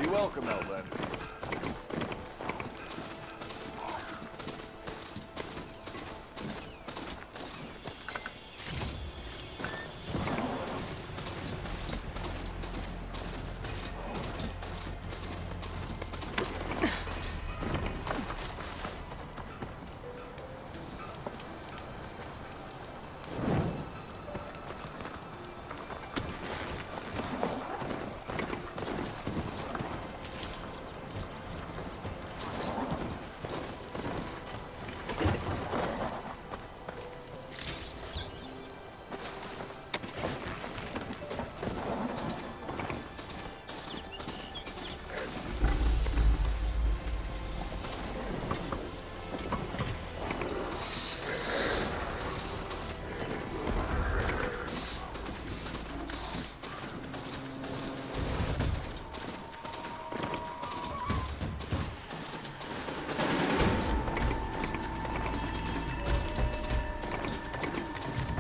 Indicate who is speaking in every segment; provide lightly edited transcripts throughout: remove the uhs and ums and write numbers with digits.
Speaker 1: Be welcome, Elven.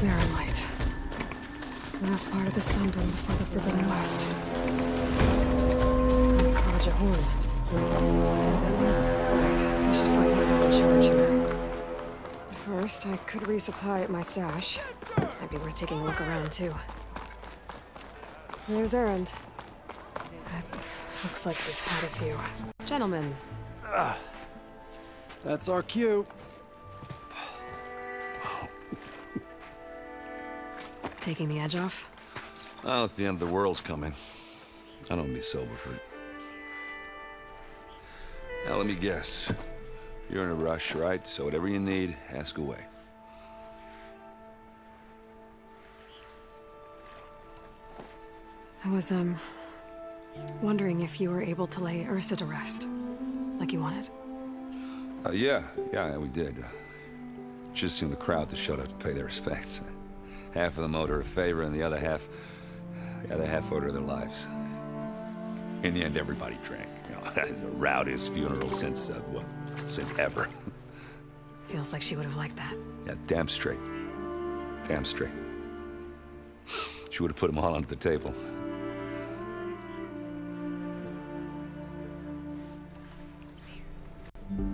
Speaker 2: Very light. Last part of the Sundom before the Forbidden West. College Horn. Right, I should find whoever's in charge here. But first, I could resupply at my stash. Might be worth taking a look around, too. There's Erend. Looks like he's had a few. Gentlemen.
Speaker 1: That's our cue.
Speaker 2: Taking the edge off?
Speaker 3: Oh, if the end of the world's coming, I don't be sober for it. Now, let me guess. You're in a rush, right? So whatever you need, ask away.
Speaker 2: I was, wondering if you were able to lay Ursa to rest, like you wanted.
Speaker 3: Yeah, we did. Just seemed the crowd that showed up to pay their respects. Half of them owed her a favor, and the other half owed her their lives. In the end, everybody drank. You know, it's the rowdiest funeral since ever.
Speaker 2: Feels like she would have liked that.
Speaker 3: Yeah, damn straight. Damn straight. She would have put them all under the table.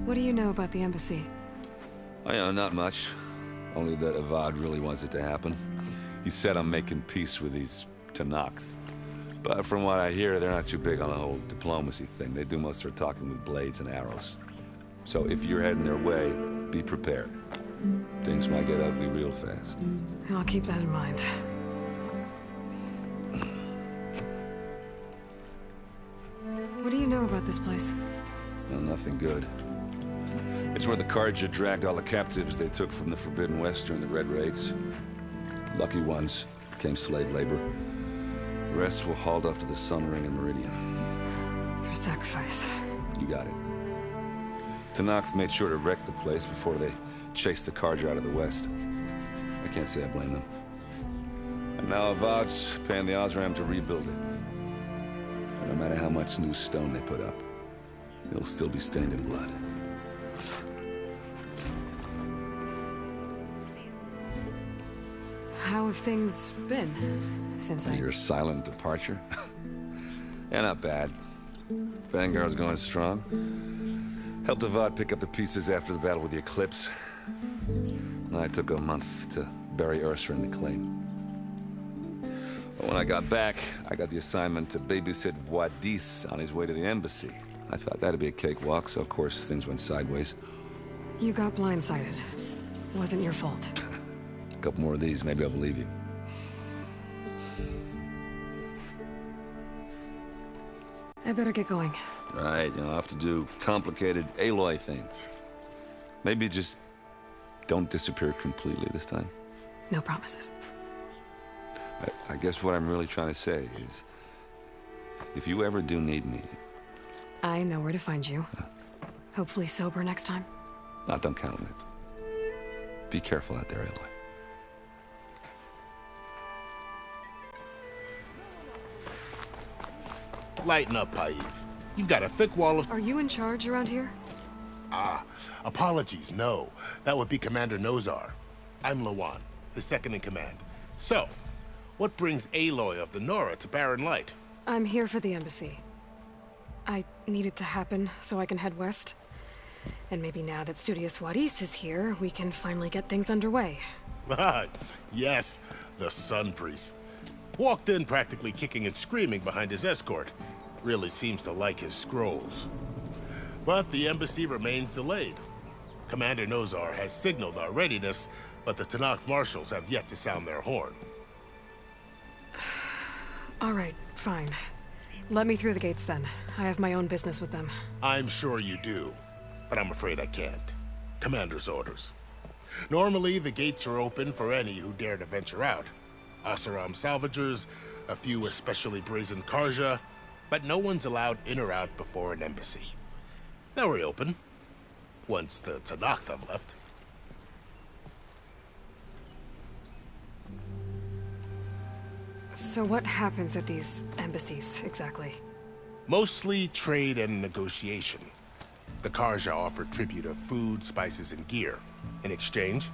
Speaker 2: What do you know about the embassy?
Speaker 3: Oh, yeah, not much. Only that Avad really wants it to happen. He said I'm making peace with these Tenakth. But from what I hear, they're not too big on the whole diplomacy thing. They do most of their talking with blades and arrows. So if you're heading their way, be prepared. Things might get ugly real fast.
Speaker 2: I'll keep that in mind. What do you know about this place?
Speaker 3: Well, nothing good. It's where the Carja dragged all the captives they took from the Forbidden West during the Red Raids. Lucky ones became slave labor. The rest were hauled off to the Sun Ring and Meridian.
Speaker 2: For sacrifice.
Speaker 3: You got it. Tenakth made sure to wreck the place before they chased the Carja out of the West. I can't say I blame them. And now Avad's paying the Osram to rebuild it. And no matter how much new stone they put up, it'll still be stained in blood.
Speaker 2: How have things been since
Speaker 3: Your silent departure? Yeah, not bad. Vanguard's going strong. Helped Avad pick up the pieces after the battle with the Eclipse. I took a month to bury Ursa in the claim. But when I got back, I got the assignment to babysit Wadis on his way to the embassy. I thought that'd be a cakewalk, so of course things went sideways.
Speaker 2: You got blindsided. Wasn't your fault.
Speaker 3: couple more of these, maybe I'll believe you.
Speaker 2: I better get going.
Speaker 3: Right, I'll have to do complicated Aloy things. Maybe just don't disappear completely this time.
Speaker 2: No promises.
Speaker 3: I guess what I'm really trying to say is, if you ever do need me...
Speaker 2: I know where to find you. Hopefully sober next time.
Speaker 3: Don't count on it. Be careful out there, Aloy.
Speaker 4: Lighten up, Paiv. You've got a thick wall of...
Speaker 2: Are you in charge around here?
Speaker 4: Apologies, no. That would be Commander Nozar. I'm Lawan, his second in command. So, what brings Aloy of the Nora to Barren Light?
Speaker 2: I'm here for the embassy. I need it to happen so I can head west. And maybe now that Studios Juarez is here, we can finally get things underway.
Speaker 4: Yes, the Sun Priest. Walked in practically kicking and screaming behind his escort. Really seems to like his scrolls. But the embassy remains delayed. Commander Nozar has signaled our readiness, but the Tanakh marshals have yet to sound their horn.
Speaker 2: All right, fine. Let me through the gates then. I have my own business with them.
Speaker 4: I'm sure you do, but I'm afraid I can't. Commander's orders. Normally, the gates are open for any who dare to venture out. Asaram salvagers, a few especially brazen Karja, but no one's allowed in or out before an embassy. They'll reopen, once the Tanakh have left.
Speaker 2: So what happens at these embassies, exactly?
Speaker 4: Mostly trade and negotiation. The Karja offer tribute of food, spices, and gear. In exchange,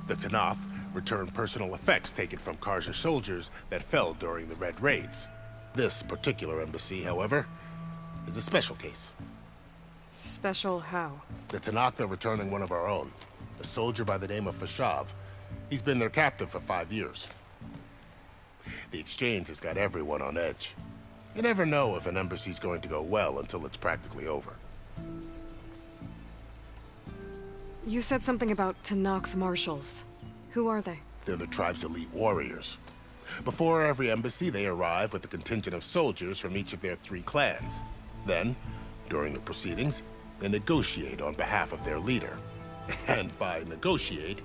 Speaker 4: the Tanakh return personal effects taken from Karja soldiers that fell during the Red Raids. This particular embassy, however, is a special case.
Speaker 2: Special how?
Speaker 4: The Tanakh are returning one of our own, a soldier by the name of Fashav. He's been their captain for 5 years. The exchange has got everyone on edge. You never know if an embassy's going to go well until it's practically over.
Speaker 2: You said something about Tanakh marshals. Who are they?
Speaker 4: They're the tribe's elite warriors. Before every embassy, they arrive with a contingent of soldiers from each of their 3 clans. Then, during the proceedings, they negotiate on behalf of their leader. And by negotiate,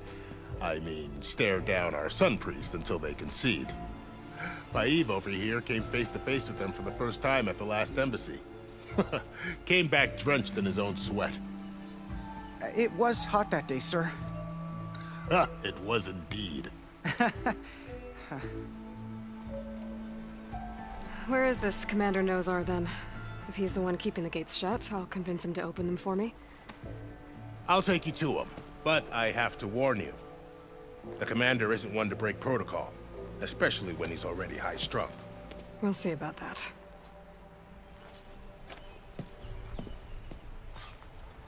Speaker 4: I mean stare down our Sun Priest until they concede. Paiv over here came face to face with them for the first time at the last embassy. Came back drenched in his own sweat.
Speaker 5: It was hot that day, sir.
Speaker 4: It was indeed.
Speaker 2: Where is this Commander Nozar, then? If he's the one keeping the gates shut, I'll convince him to open them for me.
Speaker 4: I'll take you to him, but I have to warn you. The commander isn't one to break protocol, especially when he's already high-strung.
Speaker 2: We'll see about that.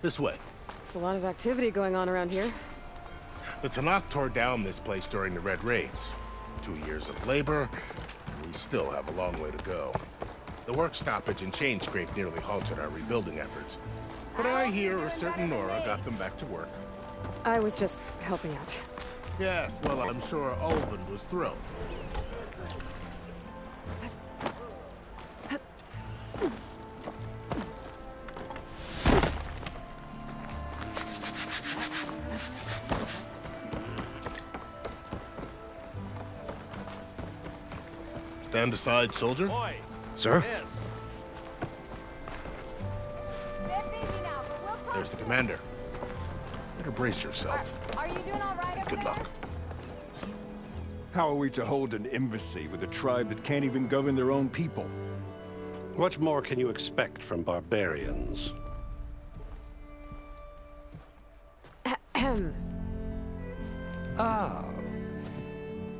Speaker 4: This way.
Speaker 2: There's a lot of activity going on around here.
Speaker 4: The Tanakh tore down this place during the Red Raids. 2 years of labor, and we still have a long way to go. The work stoppage and chain scrape nearly halted our rebuilding efforts. But I hear a certain Nora got them back to work.
Speaker 2: I was just helping out.
Speaker 4: Yes, well, I'm sure Ulvin was thrilled. Stand aside, soldier.
Speaker 1: Boy,
Speaker 5: Sir?
Speaker 1: yes.
Speaker 4: There's the commander. Better brace yourself.
Speaker 6: Are you doing all right over
Speaker 4: Good
Speaker 6: there?
Speaker 4: luck.
Speaker 7: How are we to hold an embassy with a tribe that can't even govern their own people?
Speaker 8: What more can you expect from barbarians?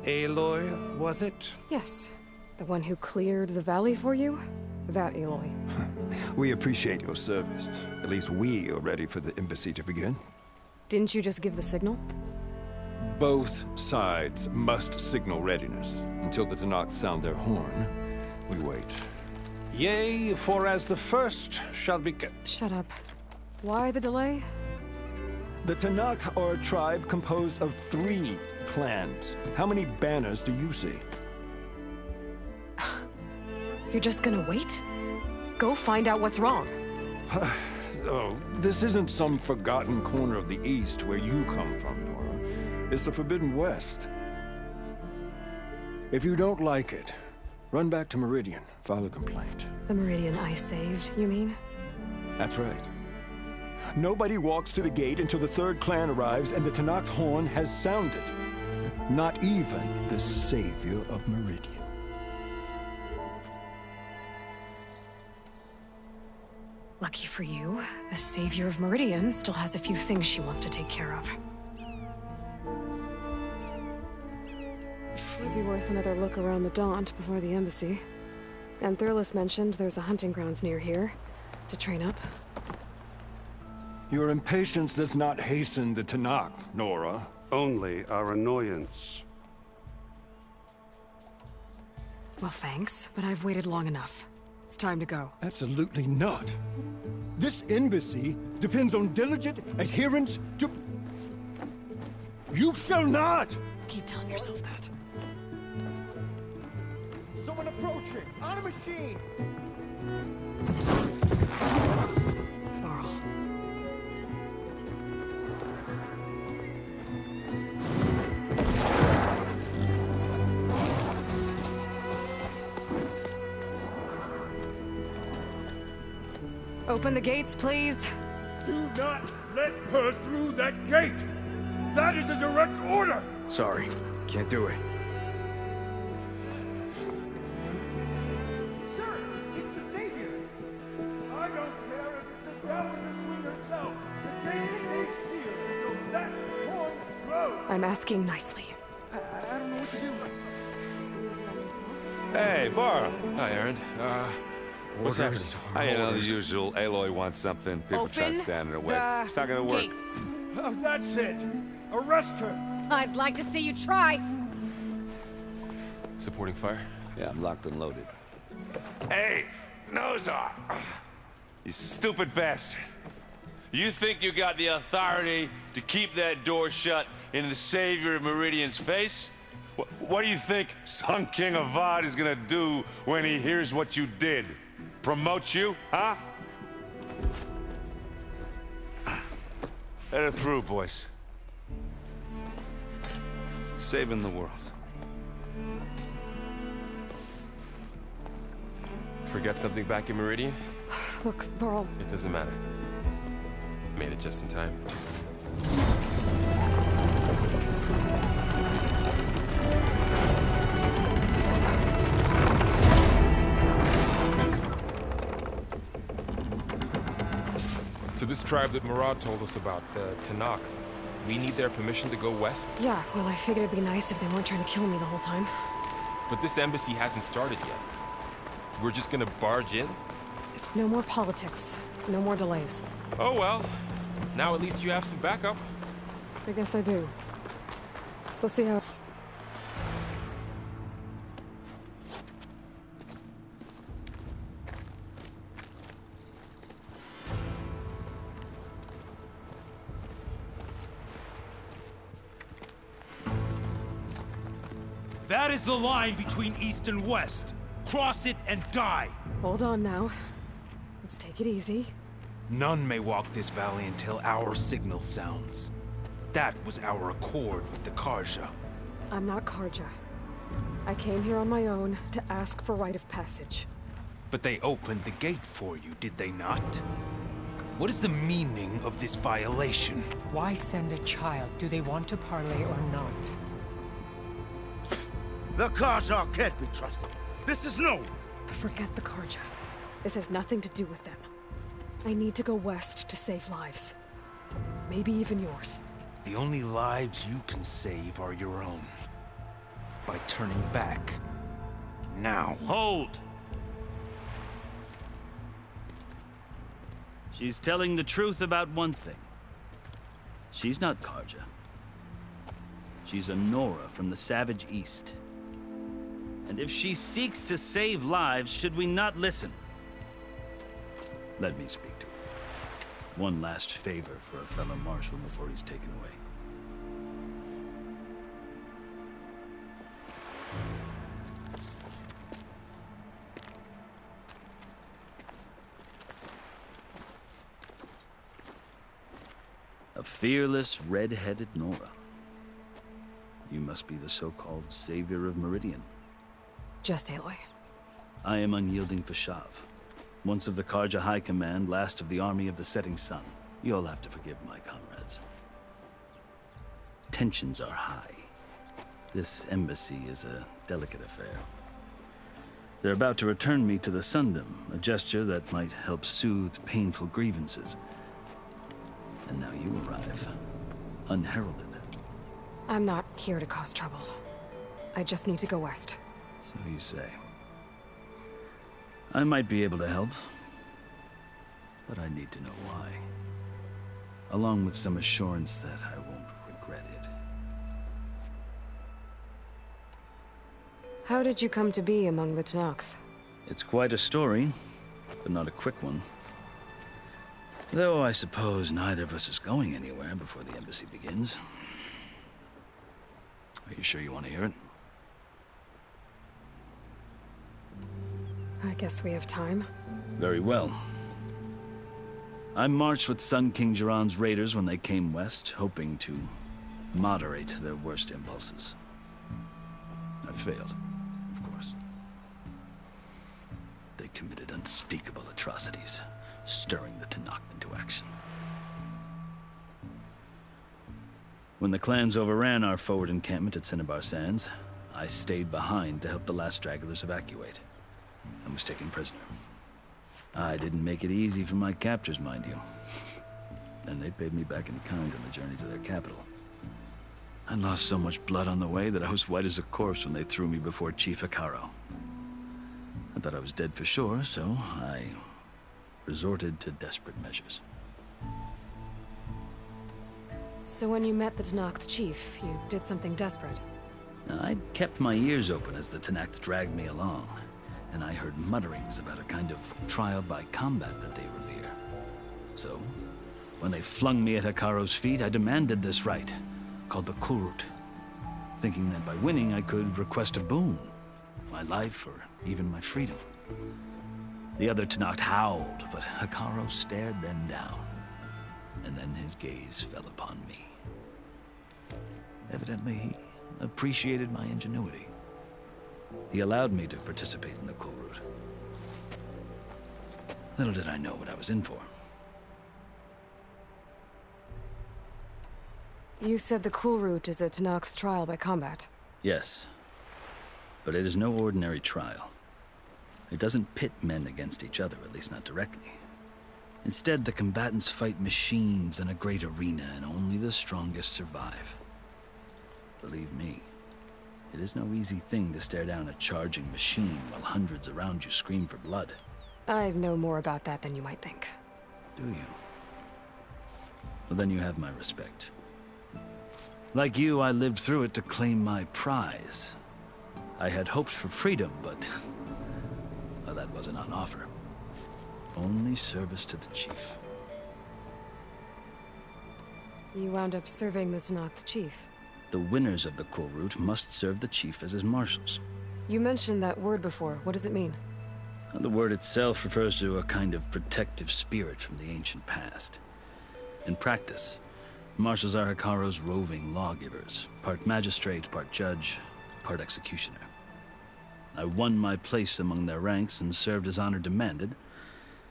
Speaker 5: Aloy, was it?
Speaker 2: Yes. The one who cleared the valley for you? That Aloy.
Speaker 7: We appreciate your service. At least we are ready for the embassy to begin.
Speaker 2: Didn't you just give the signal?
Speaker 7: Both sides must signal readiness. Until the Tanakh sound their horn, we wait.
Speaker 8: Yea, for as the first shall be kept.
Speaker 2: Shut up. Why the delay?
Speaker 7: The Tanakh are a tribe composed of 3 clans. How many banners do you see?
Speaker 2: You're just gonna wait? Go find out what's wrong.
Speaker 7: Oh, this isn't some forgotten corner of the East where you come from, Nora. It's the Forbidden West. If you don't like it, run back to Meridian, file a complaint.
Speaker 2: The Meridian I saved, you mean?
Speaker 7: That's right. Nobody walks to the gate until the 3rd clan arrives and the Tanakh horn has sounded. Not even the savior of Meridian.
Speaker 2: Lucky for you, the savior of Meridian still has a few things she wants to take care of. Might be worth another look around the Daunt before the embassy. And Thurles mentioned there's a hunting grounds near here to train up.
Speaker 7: Your impatience does not hasten the Tanakh, Nora.
Speaker 8: Only our annoyance.
Speaker 2: Well, thanks, but I've waited long enough. It's time to go.
Speaker 7: Absolutely not. This embassy depends on diligent adherence to... You shall not!
Speaker 2: Keep telling yourself that.
Speaker 7: Someone approaching! On a machine!
Speaker 2: Varl. Open the gates, please.
Speaker 7: Do not let her through that gate! That is a direct order!
Speaker 1: Sorry, can't do it.
Speaker 7: Sir, it's the Savior! I don't care if it's the devil in the queen herself! The gate remains sealed until that horn blows!
Speaker 2: I'm asking nicely.
Speaker 5: I don't know what to do.
Speaker 3: Hey, Varl.
Speaker 1: Hi, Aaron. What's happening?
Speaker 3: You know, the usual. Aloy wants something. People try to stand in her way. It's not gonna work.
Speaker 6: Gates.
Speaker 7: Oh, that's it! Arrest her!
Speaker 6: I'd like to see you try.
Speaker 1: Supporting fire?
Speaker 3: Yeah, I'm locked and loaded. Hey, Nozar! You stupid bastard. You think you got the authority to keep that door shut in the savior of Meridian's face? What do you think Sun King Avad is gonna do when he hears what you did? Promote you, huh? Let her through, boys. Saving the world.
Speaker 1: Forget something back in Meridian?
Speaker 2: Look, Varl,
Speaker 1: It doesn't matter. Made it just in time. So this tribe that Murad told us about, the Tanakh, we need their permission to go west?
Speaker 2: yeah, well, I figured it'd be nice if they weren't trying to kill me the whole time.
Speaker 1: But this embassy hasn't started yet. We're just gonna barge in?
Speaker 2: It's no more politics. No more delays.
Speaker 1: Oh well. Now at least you have some backup.
Speaker 2: I guess I do. We'll see how...
Speaker 9: That is the line between East and West. Cross it and die.
Speaker 2: Hold on now. Let's take it easy.
Speaker 9: None may walk this valley until our signal sounds. That was our accord with the Karja.
Speaker 2: I'm not Karja. I came here on my own to ask for rite of passage.
Speaker 9: But they opened the gate for you, did they not? What is the meaning of this violation?
Speaker 10: Why send a child? Do they want to parley or not?
Speaker 9: The Karja can't be trusted. This is known.
Speaker 2: Forget the Karja. This has nothing to do with them. I need to go west to save lives. Maybe even yours.
Speaker 9: The only lives you can save are your own. By turning back. Now.
Speaker 11: Hold! She's telling the truth about one thing. She's not Karja. She's a Nora from the Savage East. And if she seeks to save lives, should we not listen? Let me speak to her. One last favor for a fellow marshal before he's taken away. A fearless, red-headed Nora. You must be the so-called savior of Meridian.
Speaker 2: Just Aloy.
Speaker 11: I am unyielding Fashav. Once of the Karja High Command, last of the army of the setting sun. You'll have to forgive my comrades. Tensions are high. This embassy is a delicate affair. They're about to return me to the Sundom, a gesture that might help soothe painful grievances. And now you arrive, unheralded.
Speaker 2: I'm not here to cause trouble. I just need to go west.
Speaker 11: So you say. I might be able to help, but I need to know why. Along with some assurance that I won't regret it.
Speaker 2: How did you come to be among the Tenakth?
Speaker 11: It's quite a story, but not a quick one. Though I suppose neither of us is going anywhere before the embassy begins. Are you sure you want to hear it?
Speaker 2: I guess we have time.
Speaker 11: Very well. I marched with Sun King Jiran's raiders when they came west, hoping to moderate their worst impulses. I failed, of course. They committed unspeakable atrocities, stirring the Tenakth into action. When the clans overran our forward encampment at Cinnabar Sands, I stayed behind to help the last stragglers evacuate, and was taken prisoner. I didn't make it easy for my captors, mind you. And they paid me back in kind on the journey to their capital. I lost so much blood on the way that I was white as a corpse when they threw me before Chief Hikaro. I thought I was dead for sure, so I resorted to desperate measures.
Speaker 2: So when you met the Tenakth chief, you did something desperate?
Speaker 11: I'd kept my ears open as the Tenakth dragged me along, and I heard mutterings about a kind of trial by combat that they revere. So, when they flung me at Hikaro's feet, I demanded this right, called the Kulrut, thinking that by winning I could request a boon, my life or even my freedom. The other Tenakth howled, but Hikaro stared them down, and then his gaze fell upon me. Evidently, he appreciated my ingenuity. He allowed me to participate in the Kulrut. Little did I know what I was in for.
Speaker 2: You said the Kulrut is a Tenakth trial by combat.
Speaker 11: Yes, but it is no ordinary trial. It doesn't pit men against each other, at least not directly. Instead, the combatants fight machines in a great arena, and only the strongest survive. Believe me, it is no easy thing to stare down a charging machine while hundreds around you scream for blood.
Speaker 2: I know more about that than you might think.
Speaker 11: Do you? Well, then you have my respect. Like you, I lived through it to claim my prize. I had hoped for freedom, but well, that wasn't on offer. Only service to the chief.
Speaker 2: You wound up serving the Tenakth chief.
Speaker 11: The winners of the Kulrut must serve the chief as his marshals.
Speaker 2: You mentioned that word before. What does it mean?
Speaker 11: The word itself refers to a kind of protective spirit from the ancient past. In practice, marshals are Hikaro's roving lawgivers, part magistrate, part judge, part executioner. I won my place among their ranks and served as honor demanded,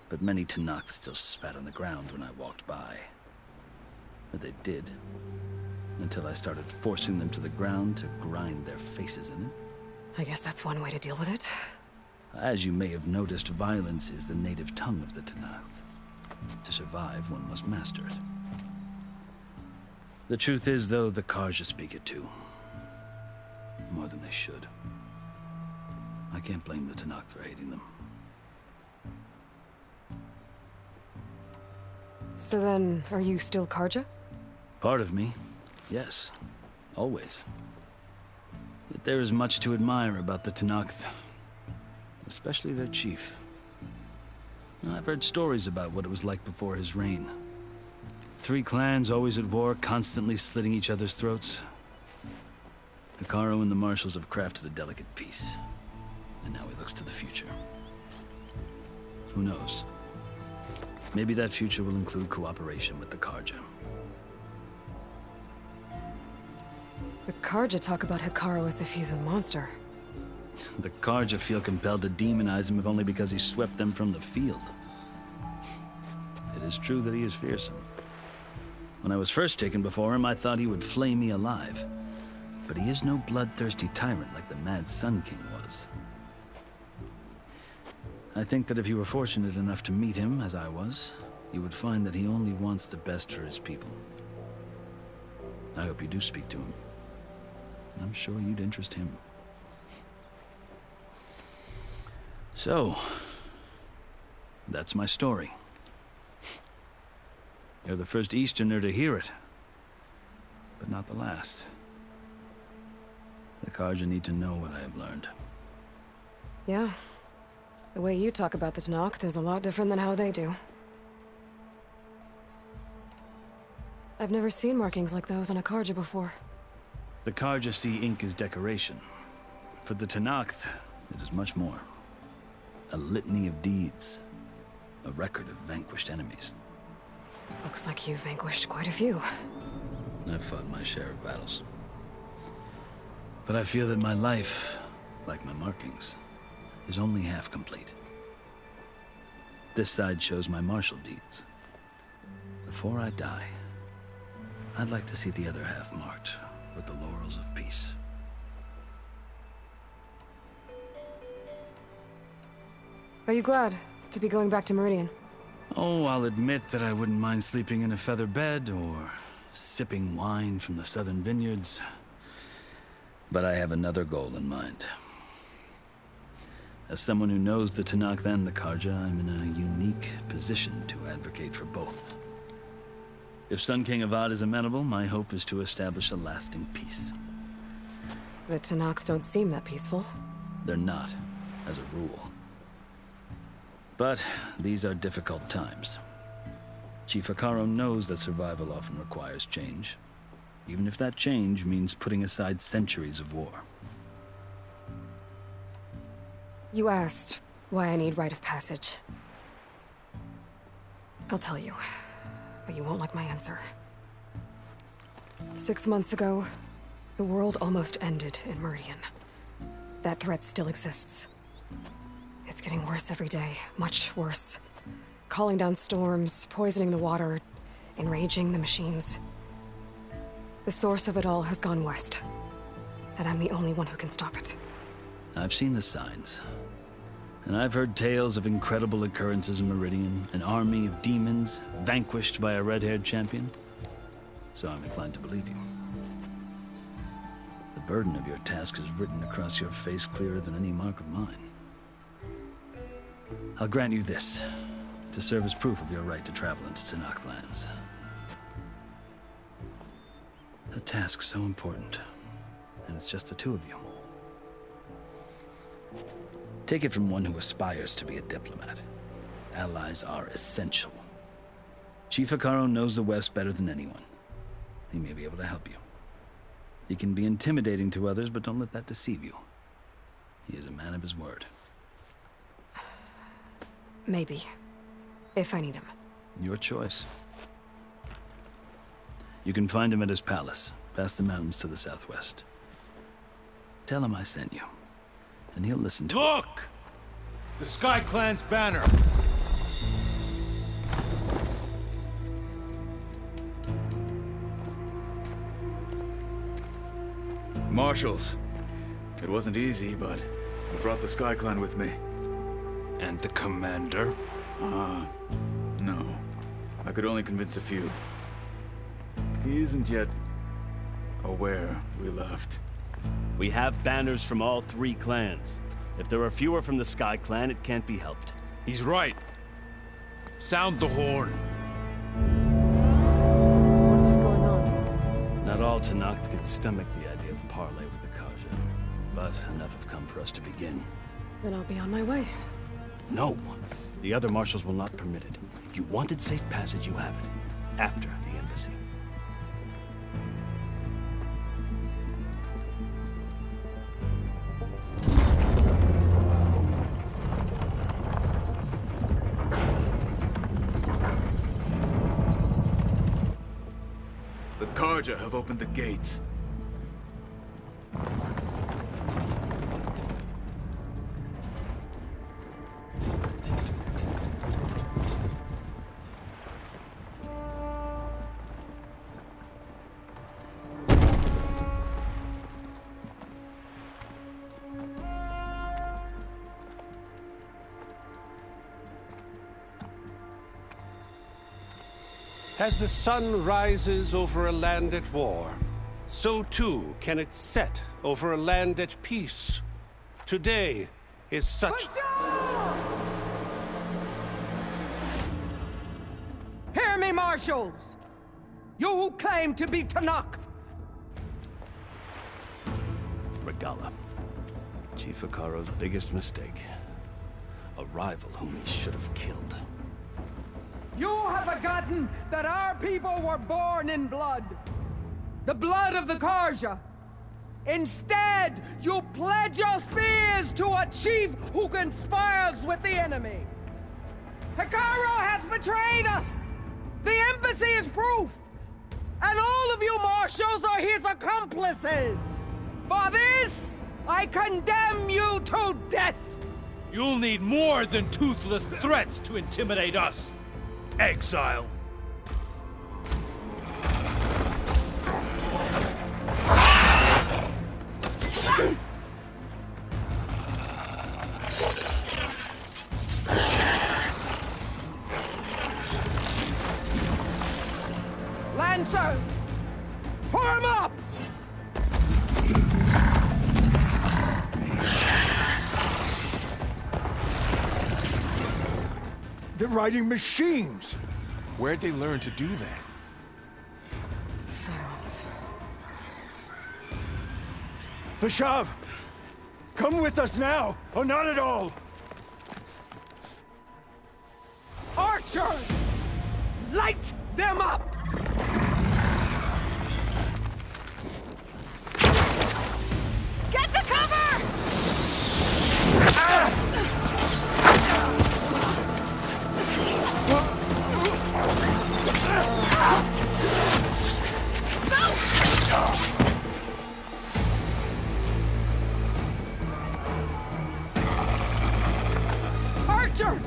Speaker 11: but many Tenakth still spat on the ground when I walked by. But they did, until I started forcing them to the ground to grind their faces in it.
Speaker 2: I guess that's one way to deal with it.
Speaker 11: As you may have noticed, violence is the native tongue of the Tenakth. To survive, one must master it. The truth is, though, the Karja speak it too. More than they should. I can't blame the Tenakth for hating them.
Speaker 2: So then, are you still Karja?
Speaker 11: Part of me, yes. Always. But there is much to admire about the Tenakth. Especially their chief. I've heard stories about what it was like before his reign. three clans always at war, constantly slitting each other's throats. Hekarro and the Marshals have crafted a delicate peace. And now he looks to the future. Who knows? Maybe that future will include cooperation with the Karja.
Speaker 2: The Karja talk about Hekarro as if he's a monster.
Speaker 11: The Karja feel compelled to demonize him if only because he swept them from the field. It is true that he is fearsome. When I was first taken before him, I thought he would flay me alive. But he is no bloodthirsty tyrant like the Mad Sun King was. I think that if you were fortunate enough to meet him, as I was, you would find that he only wants the best for his people. I hope you do speak to him. I'm sure you'd interest him. So, that's my story. You're the first Easterner to hear it, but not the last. The Karja need to know what I have learned.
Speaker 2: Yeah. The way you talk about the Tanakh is a lot different than how they do. I've never seen markings like those on a Karja before.
Speaker 11: The Karja see ink as decoration. For the Tanakh, it is much more. A litany of deeds. A record of vanquished enemies.
Speaker 2: Looks like you've vanquished quite a few.
Speaker 11: I've fought my share of battles. But I feel that my life, like my markings, is only half complete. This side shows my martial deeds. Before I die, I'd like to see the other half marked with the laurels of peace.
Speaker 2: Are you glad to be going back to Meridian?
Speaker 11: Oh, I'll admit that I wouldn't mind sleeping in a feather bed or sipping wine from the southern vineyards. But I have another goal in mind. As someone who knows the Tanakh and the Karja, I'm in a unique position to advocate for both. If Sun King Avad is amenable, my hope is to establish a lasting peace.
Speaker 2: The Tanakh don't seem that peaceful.
Speaker 11: They're not, as a rule. But these are difficult times. Chief Hekarro knows that survival often requires change, even if that change means putting aside centuries of war.
Speaker 2: You asked why I need rite of passage. I'll tell you, but you won't like my answer. 6 months ago, the world almost ended in Meridian. That threat still exists. It's getting worse every day, much worse. Calling down storms, poisoning the water, enraging the machines. The source of it all has gone west, and I'm the only one who can stop it.
Speaker 11: I've seen the signs. And I've heard tales of incredible occurrences in Meridian, an army of demons vanquished by a red-haired champion. So I'm inclined to believe you. The burden of your task is written across your face clearer than any mark of mine. I'll grant you this, to serve as proof of your right to travel into Tanakh lands. A task so important, and it's just the two of you. Take it from one who aspires to be a diplomat. Allies are essential. Chief Hekarro knows the West better than anyone. He may be able to help you. He can be intimidating to others, but don't let that deceive you. He is a man of his word.
Speaker 2: Maybe. If I need him.
Speaker 11: Your choice. You can find him at his palace, past the mountains to the southwest. Tell him I sent you, and he'll listen to
Speaker 9: Look! The Sky Clan's banner!
Speaker 12: Marshals. It wasn't easy, but I brought the Sky Clan with me.
Speaker 9: And the commander?
Speaker 12: No. I could only convince a few. He isn't yet aware we left.
Speaker 13: We have banners from all three clans. If there are fewer from the Sky Clan, it can't be helped.
Speaker 9: He's right. Sound the horn.
Speaker 2: What's going on?
Speaker 11: Not all Tanakh can stomach the idea of parley with the Karja, but enough have come for us to begin.
Speaker 2: Then I'll be on my way.
Speaker 13: No. The other marshals will not permit it. You wanted safe passage, you have it. After the
Speaker 11: embassy.
Speaker 12: The Karja have opened the gates.
Speaker 8: As the sun rises over a land at war, so too can it set over a land at peace. Today is such...
Speaker 5: Hear me, marshals! You who claim to be Tanakh!
Speaker 11: Regala. Chief Hikaro's biggest mistake. A rival whom he should have killed.
Speaker 5: You have forgotten that our people were born in blood. The blood of the Karja. Instead, you pledge your spears to a chief who conspires with the enemy. Hikaro has betrayed us! The embassy is proof! And all of you marshals are his accomplices! For this, I condemn you to death!
Speaker 9: You'll need more than toothless threats to intimidate us. Exile.
Speaker 5: Lancers! Form up!
Speaker 7: They're riding machines!
Speaker 1: Where'd they learn to do that?
Speaker 2: Silence.
Speaker 7: Vashav! Come with us now, or not at all!
Speaker 5: Archers! Light them up!
Speaker 6: Get to cover!
Speaker 5: Archers!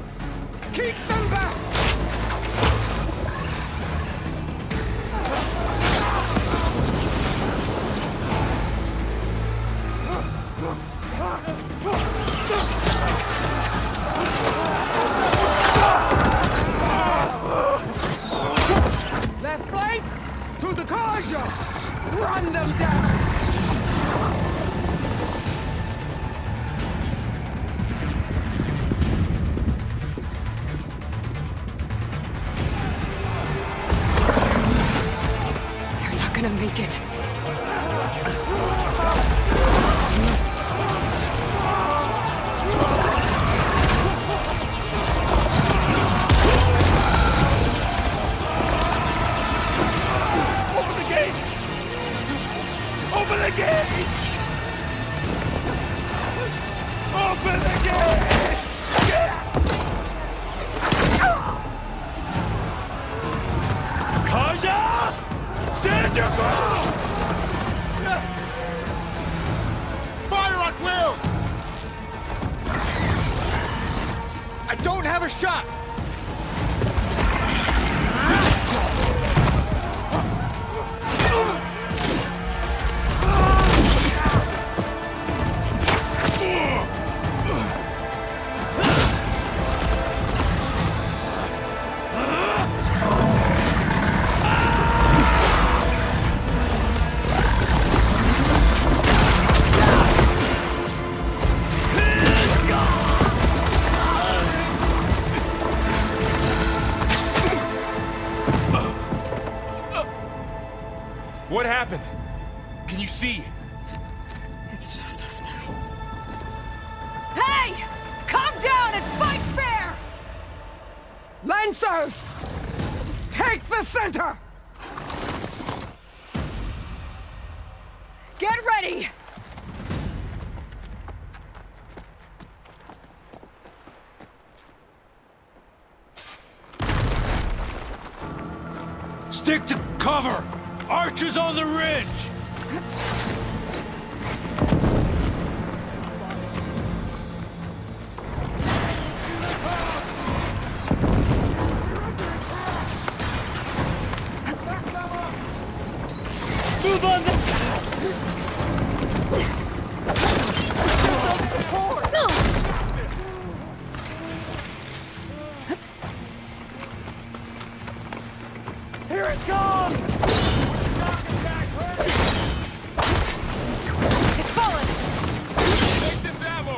Speaker 5: Keep them back! Left flank! To the Karja! Run them down!
Speaker 2: They're not gonna make it.
Speaker 9: Open the gates! Open the gates! Karja! Stand your ground!
Speaker 4: Fire at will!
Speaker 9: I don't have a shot!
Speaker 1: What happened? Can you see?
Speaker 2: It's just us now.
Speaker 6: Hey! Calm down and fight fair!
Speaker 5: Lancers! Take the center!
Speaker 6: Get ready!
Speaker 9: Stick to cover! Archers on the ridge!
Speaker 13: Move on the...
Speaker 9: Here it comes!
Speaker 6: It's fallen!
Speaker 1: Take this ammo!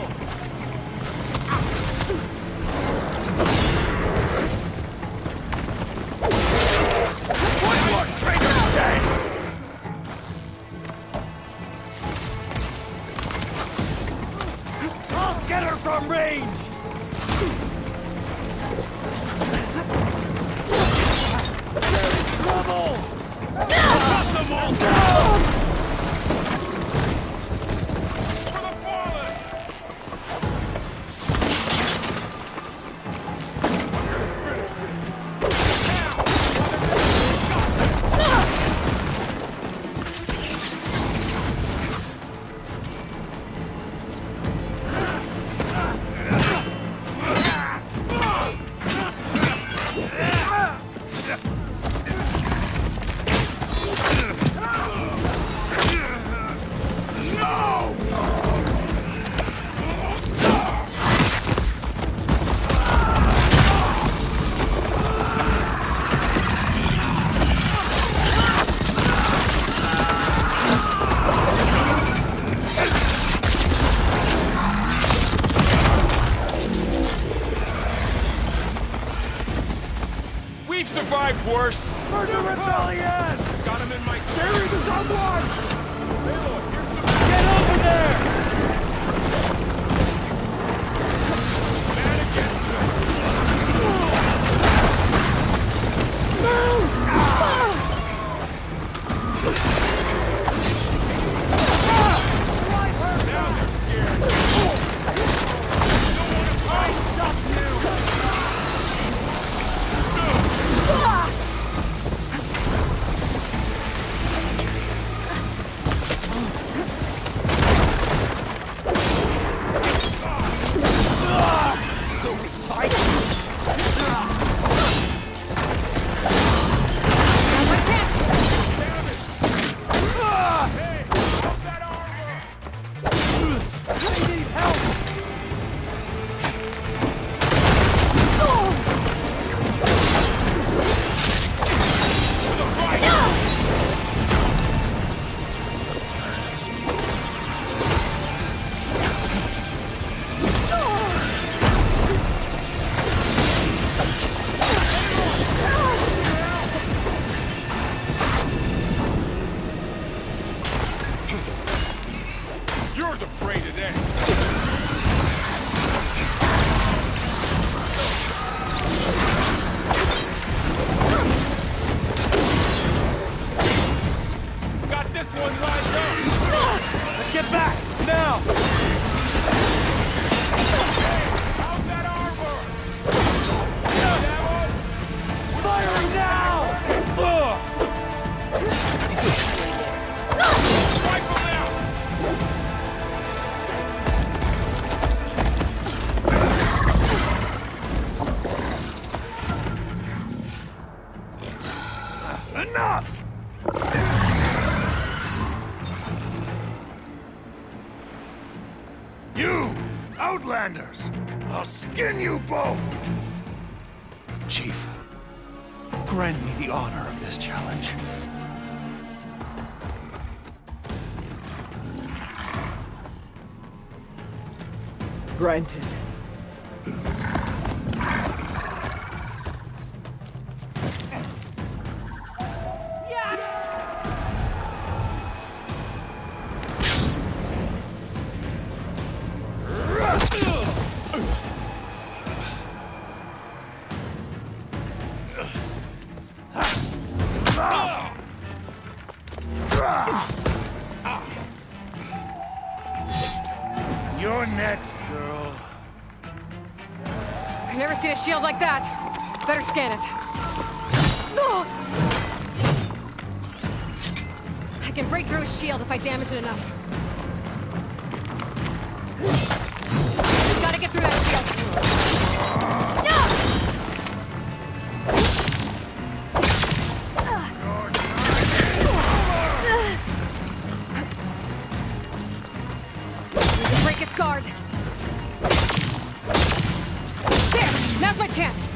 Speaker 9: I'll get her from range! Trouble! Cut them all down!
Speaker 1: For the fallen! We've survived worse!
Speaker 9: Murder rebellion!
Speaker 1: Got him in my...
Speaker 9: There is someone! Get over there!
Speaker 1: You're the prey today! Got this one lined up!
Speaker 9: Get back! Now!
Speaker 1: Hey, how's that armor?
Speaker 9: Firing now!
Speaker 1: Rifle out!
Speaker 9: Enough! You! Outlanders! I'll skin you both!
Speaker 14: Chief, grant me the honor of this challenge.
Speaker 5: Granted.
Speaker 14: You're next, girl.
Speaker 2: I've never seen a shield like that. Better scan it. I can break through a shield if I damage it enough. Gotta get through that shield. Need to break its guard. There! Now's my chance!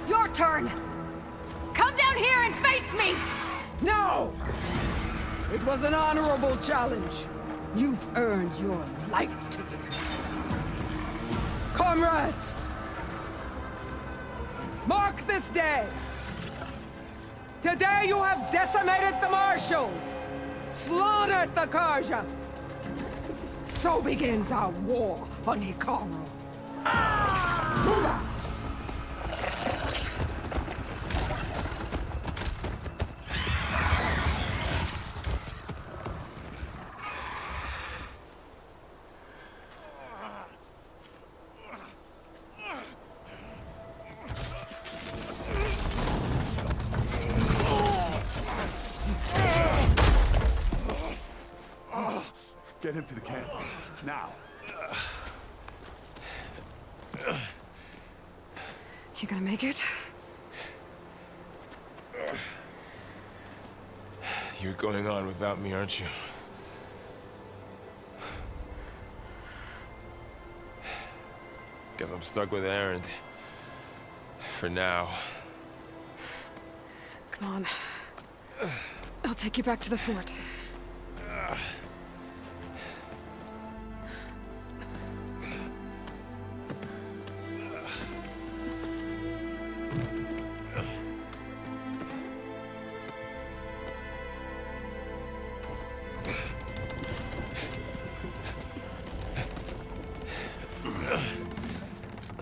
Speaker 6: Your turn! Come down here and face me!
Speaker 5: No! It was an honorable challenge. You've earned your life ticket. Comrades! Mark this day! Today you have decimated the Marshals! Slaughtered the Karja! So begins our war on Hikaru. Move out!
Speaker 14: Get him to the camp. Now.
Speaker 2: You gonna make it?
Speaker 1: You're going on without me, aren't you? Guess I'm stuck with Aaron. For now.
Speaker 2: Come on. I'll take you back to the fort.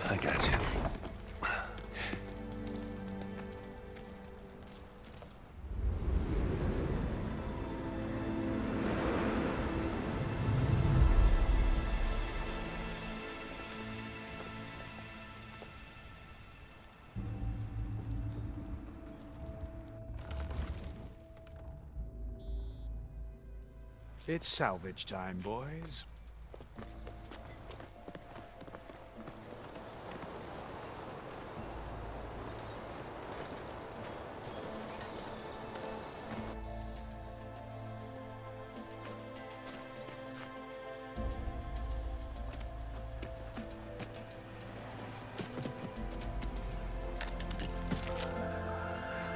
Speaker 3: I got you.
Speaker 14: It's salvage time, boys.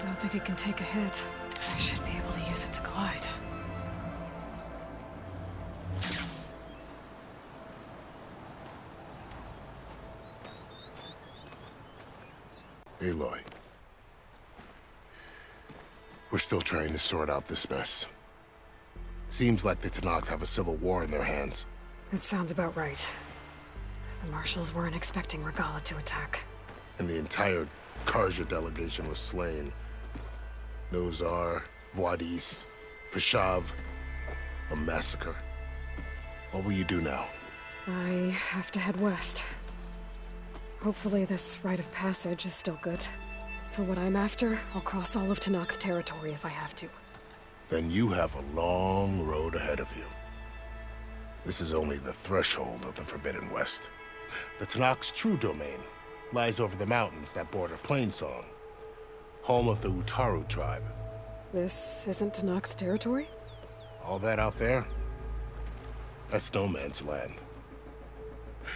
Speaker 2: Don't think it can take a hit. I should be able to use it to glide.
Speaker 4: Aloy. We're still trying to sort out this mess. Seems like the Tenakth have a civil war in their hands.
Speaker 2: That sounds about right. The Marshals weren't expecting Regala to attack.
Speaker 4: And the entire Karja delegation was slain. Nozar, Voidis, Fashav. A massacre. What will you do now?
Speaker 2: I have to head west. Hopefully this rite of passage is still good. For what I'm after, I'll cross all of Tenakth territory if I have to.
Speaker 4: Then you have a long road ahead of you. This is only the threshold of the Forbidden West. The Tenakth's true domain lies over the mountains that border Plainsong, home of the Utaru tribe.
Speaker 2: This isn't Tenakth territory?
Speaker 4: All that out there? That's no man's land.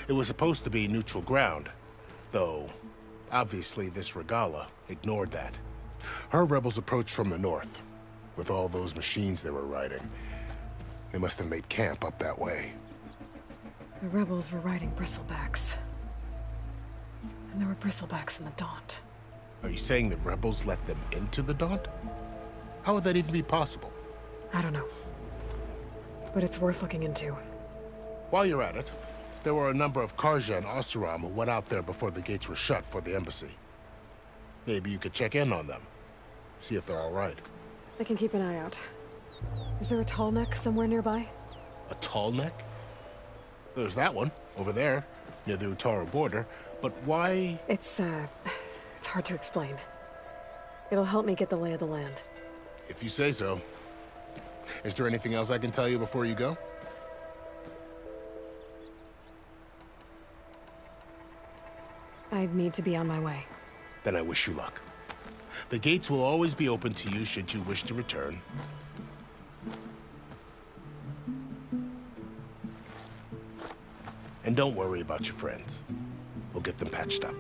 Speaker 4: It was supposed to be neutral ground, though obviously this Regala ignored that. Her rebels approached from the north. With all those machines they were riding, they must have made camp up that way.
Speaker 2: The rebels were riding bristlebacks. And there were bristlebacks in the Daunt.
Speaker 4: Are you saying the rebels let them into the Daunt? How would that even be possible?
Speaker 2: I don't know. But it's worth looking into.
Speaker 4: While you're at it, there were a number of Karja and Oseram who went out there before the gates were shut for the embassy. Maybe you could check in on them. See if they're all right.
Speaker 2: I can keep an eye out. Is there a tall neck somewhere nearby?
Speaker 4: A tall neck? There's that one, over there, near the Utara border. But why?
Speaker 2: It's hard to explain. It'll help me get the lay of the land.
Speaker 4: If you say so. Is there anything else I can tell you before you go?
Speaker 2: I'd need to be on my way.
Speaker 4: Then I wish you luck. The gates will always be open to you should you wish to return. And don't worry about your friends. We'll get them patched up.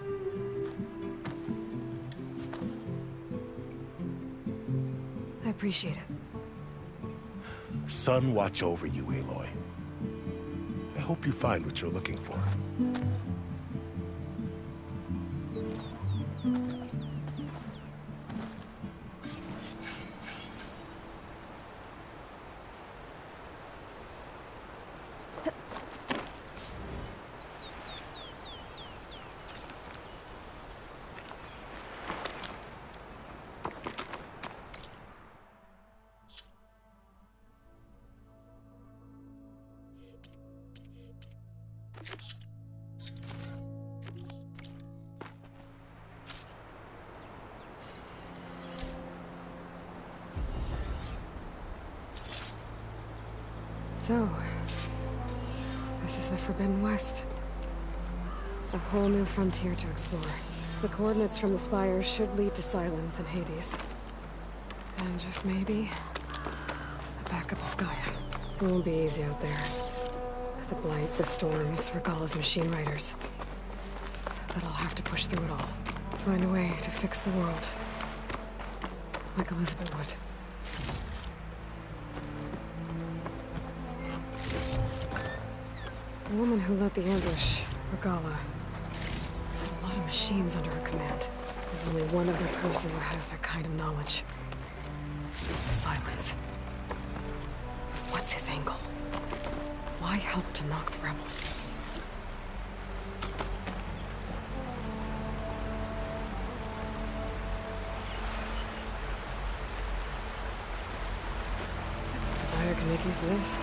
Speaker 2: I appreciate it.
Speaker 4: Sun watch over you, Aloy. I hope you find what you're looking for.
Speaker 2: So, this is the Forbidden West. A whole new frontier to explore. The coordinates from the spires should lead to Silence and Hades. And just maybe, a backup of Gaia. It won't be easy out there. The Blight, the Storms, Regala's machine riders. But I'll have to push through it all. Find a way to fix the world. Like Elizabeth would. The woman who led the ambush, Regala, had a lot of machines under her command. There's only one other person who has that kind of knowledge. Silence. What's his angle? Why help to knock the rebels? Desire can make use of this.